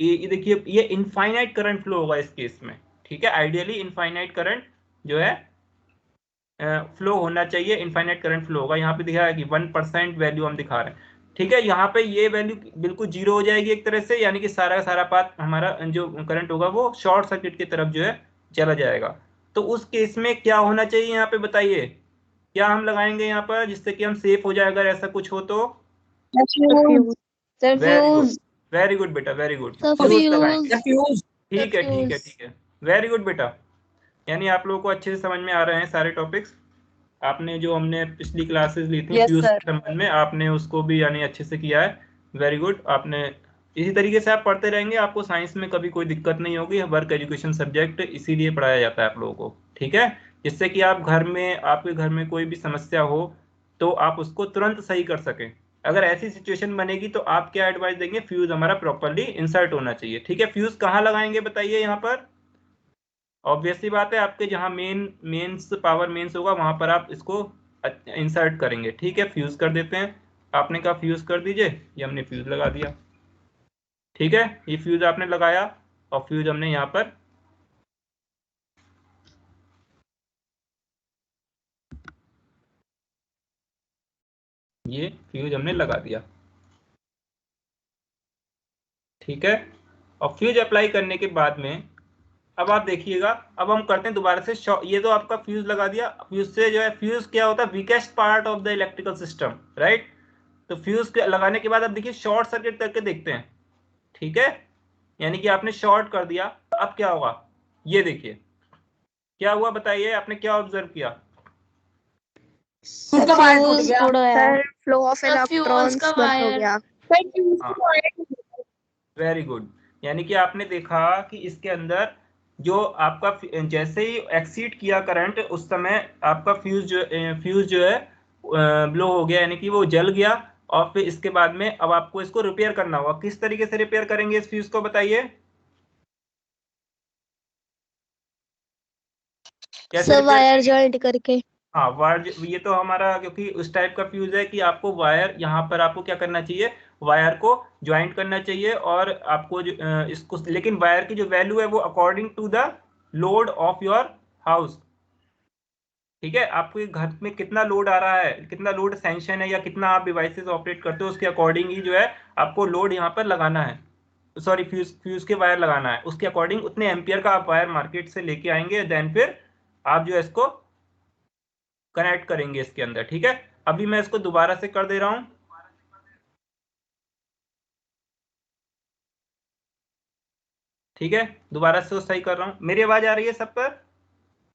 ये देखिए ये इनफाइनाइट करंट फ्लो होगा इस केस में। ठीक है, आइडियली इनफाइनाइट करंट जो है फ्लो होना चाहिए, इनफाइनाइट करंट फ्लो होगा। यहाँ पे दिखा है कि 1% वैल्यू हम दिखा रहे हैं। ठीक है, यहाँ पे ये वैल्यू बिल्कुल जीरो हो जाएगी एक तरह से, यानी कि सारा का सारा पाथ हमारा जो करंट होगा वो शॉर्ट सर्किट की तरफ जो है चला जाएगा। तो उस केस में क्या होना चाहिए यहाँ पे बताइए? क्या हम लगाएंगे यहाँ पर जिससे कि हम सेफ हो जाए अगर ऐसा कुछ हो तो? वेरी गुड, वेरी गुड बेटा, वेरी गुड। फ्यूज लगाएंगे। फ्यूज। ठीक है, ठीक है, ठीक है, वेरी गुड बेटा। यानी आप लोगों को अच्छे से समझ में आ रहे हैं सारे टॉपिक्स। आपने जो हमने पिछली क्लासेस ली थी फ्यूज के संबंध में, आपने उसको भी यानी अच्छे से किया है। Very good. आपने इसी तरीके से आप पढ़ते रहेंगे, आपको साइंस में कभी कोई दिक्कत नहीं होगी। वर्क एजुकेशन सब्जेक्ट इसीलिए पढ़ाया जाता है आप लोगों को। ठीक है, जिससे कि आप घर में, आपके घर में कोई भी समस्या हो तो आप उसको तुरंत सही कर सकें। अगर ऐसी सिचुएशन बनेगी तो आप क्या एडवाइस देंगे? फ्यूज हमारा प्रॉपरली इंसर्ट होना चाहिए। ठीक है, फ्यूज कहाँ लगाएंगे बताइए? यहाँ पर ऑब्वियसली बात है, आपके जहां मेंस पावर मेंस होगा वहां पर आप इसको इंसर्ट करेंगे। ठीक है, फ्यूज कर देते हैं। आपने कहा फ्यूज कर दीजिए, ये हमने फ्यूज लगा दिया। ठीक है, ये फ्यूज आपने लगाया और फ्यूज हमने यहाँ पर ये फ्यूज हमने लगा दिया। ठीक है, और फ्यूज अप्लाई करने के बाद में अब आप देखिएगा, अब हम करते हैं दोबारा से। ये तो आपका फ्यूज लगा दिया। फ्यूज से जो है, फ्यूज क्या होता है? Weakest part of the electrical system, right? तो फ्यूज लगाने के बाद अब देखिए शॉर्ट सर्किट करके देखते हैं। ठीक है, यानी कि आपने शॉर्ट कर दिया, अब क्या होगा ये देखिए क्या हुआ बताइए? आपने क्या ऑब्जर्व किया? उसका वायर टूट गया। सर फ्लो ऑफ इलेक्ट्रॉन्स बंद हो गया। Very good. यानी कि आपने देखा कि इसके अंदर जो आपका जैसे ही एक्सीड किया करंट, उस समय आपका फ्यूज जो है ब्लो हो गया, यानी कि वो जल गया। और फिर इसके बाद में अब आपको इसको रिपेयर करना होगा। किस तरीके से रिपेयर करेंगे इस फ्यूज को बताइए? सब वायर जॉइंट करके। हाँ, वायर, ये तो हमारा क्योंकि उस टाइप का फ्यूज है कि आपको वायर यहाँ पर आपको क्या करना चाहिए? वायर को ज्वाइंट करना चाहिए। और आपको इसको, लेकिन वायर की जो वैल्यू है वो according to the load of your house. ठीक है, आपके घर में कितना लोड आ रहा है, कितना लोड सैंक्शन है, या कितना आप डिवाइसेस ऑपरेट करते हो, उसके अकॉर्डिंग ही जो है आपको लोड यहाँ पर लगाना है। सॉरी, फ्यूज के वायर लगाना है, उसके अकॉर्डिंग उतने एम्पियर का आप वायर मार्केट से लेके आएंगे। देन फिर आप जो है इसको कनेक्ट करेंगे इसके अंदर। ठीक है, अभी मैं इसको दोबारा से कर दे रहा हूं। ठीक है, दोबारा से सही कर रहा हूं। मेरी आवाज आ रही है सब पर?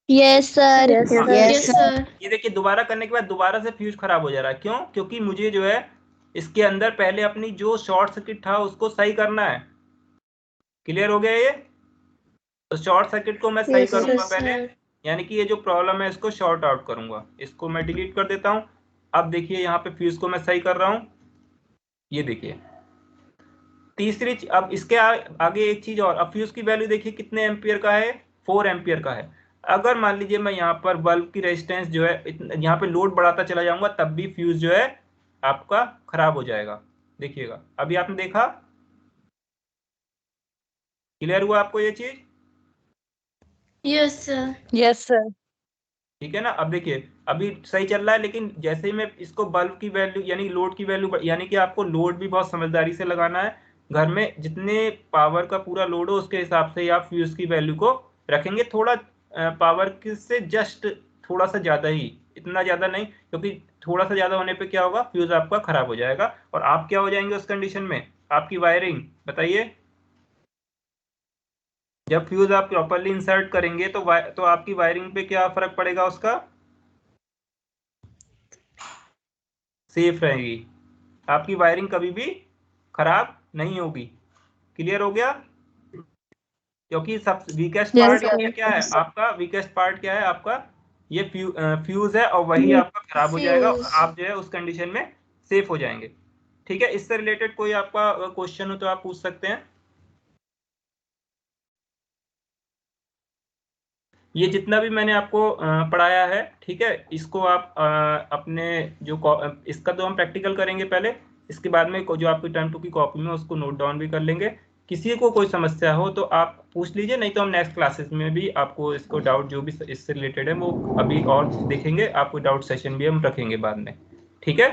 Yes sir. Yes sir. ये देखिए दोबारा करने के बाद दोबारा से फ्यूज खराब हो जा रहा है। क्यों? क्योंकि मुझे जो है इसके अंदर पहले अपनी जो शॉर्ट सर्किट था उसको सही करना है। क्लियर हो गया ये? तो शॉर्ट सर्किट को मैं सही Yes, करूंगा sir. पहले, यानी कि ये जो प्रॉब्लम है इसको शॉर्ट आउट करूंगा। इसको मैं डिलीट कर देता हूं। अब देखिए यहाँ पे फ्यूज को मैं सही कर रहा हूं, ये देखिए। तीसरी अब इसके आगे एक चीज और, अब फ्यूज की वैल्यू देखिए कितने एम्पियर का है, 4 एम्पियर का है। अगर मान लीजिए मैं यहाँ पर बल्ब की रेजिस्टेंस जो है यहाँ पे लोड बढ़ाता चला जाऊंगा, तब भी फ्यूज जो है आपका खराब हो जाएगा। देखिएगा अभी आपने देखा, क्लियर हुआ आपको ये चीज? Yes, sir. Yes, sir. ठीक है ना। अब देखिए अभी सही चल रहा है, लेकिन जैसे ही मैं इसको बल्ब की वैल्यू यानी लोड की वैल्यू, यानी कि आपको लोड भी बहुत समझदारी से लगाना है। घर में जितने पावर का पूरा लोड हो उसके हिसाब से आप फ्यूज की वैल्यू को रखेंगे। थोड़ा पावर से जस्ट थोड़ा सा ज्यादा ही, इतना ज्यादा नहीं, क्योंकि थोड़ा सा ज्यादा होने पे क्या होगा, फ्यूज आपका खराब हो जाएगा और आप क्या हो जाएंगे उस कंडीशन में, आपकी वायरिंग बताइए। जब फ्यूज आप प्रॉपरली इंसर्ट करेंगे तो आपकी वायरिंग पे क्या फर्क पड़ेगा, उसका सेफ रहेगी, आपकी वायरिंग कभी भी खराब नहीं होगी। क्लियर हो गया? क्योंकि सब वीकेस्ट Yes, पार्ट sir. क्या है आपका, वीकेस्ट पार्ट क्या है आपका, ये फ्यूज है, और वही आपका खराब हो जाएगा और Fuse. आप जो है उस कंडीशन में सेफ हो जाएंगे। ठीक है, इससे रिलेटेड कोई आपका क्वेश्चन हो तो आप पूछ सकते हैं। ये जितना भी मैंने आपको पढ़ाया है, ठीक है, इसको आप अपने जो इसका तो हम प्रैक्टिकल करेंगे पहले, इसके बाद में जो आपकी टर्म 2 की कॉपी में उसको नोट डाउन भी कर लेंगे। किसी को कोई समस्या हो तो आप पूछ लीजिए, नहीं तो हम नेक्स्ट क्लासेस में भी आपको इसको डाउट जो भी इससे रिलेटेड है वो अभी और देखेंगे, आपको डाउट सेशन भी हम रखेंगे बाद में। ठीक है,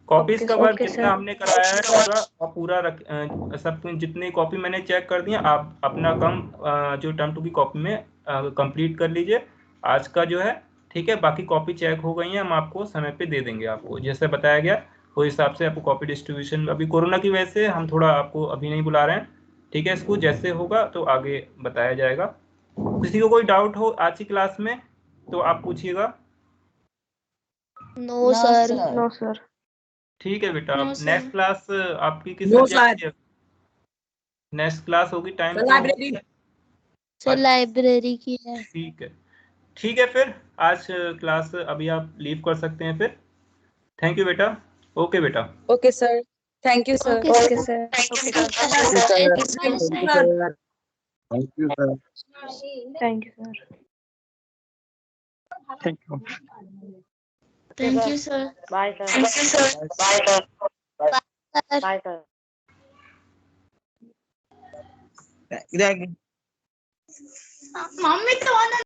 कॉपीज का वर्क जितना हमने कराया है पूरा सब जितनी कॉपी मैंने चेक कर दिया, आप अपना काम जो टर्म 2 की कॉपी में कंप्लीट कर लीजिए आज का जो है। ठीक है, बाकी कॉपी चेक हो गई है, हम आपको समय पे दे देंगे, आपको जैसे बताया गया उस हिसाब से आपको कॉपी डिस्ट्रीब्यूशन, अभी कोरोना की वजह से हम थोड़ा आपको अभी नहीं बुला रहे हैं। ठीक है, इसको जैसे होगा तो आगे बताया जाएगा। किसी को कोई डाउट हो आज की क्लास में तो आप पूछिएगा। No, sir. No sir. ठीक है बेटा, No, sir. नेक्स्ट क्लास आपकी किस No, सब्जेक्ट की sir. है? नेक्स्ट क्लास होगी, टाइम Sir, तो library. Sir, library की है. ठीक है, ठीक है, फिर आज क्लास अभी आप लीव कर सकते हैं फिर। थैंक यू बेटा। ओके बेटा। Okay, sir. Thank you, sir. Okay, okay sir. Sir. Thank you, sir. Thank you, sir. Thank you sir. Thank you. Thank you, sir. Bye, sir. Thank you, sir. Bye, sir. Sir. Bye, sir. Exactly. Mommy, तो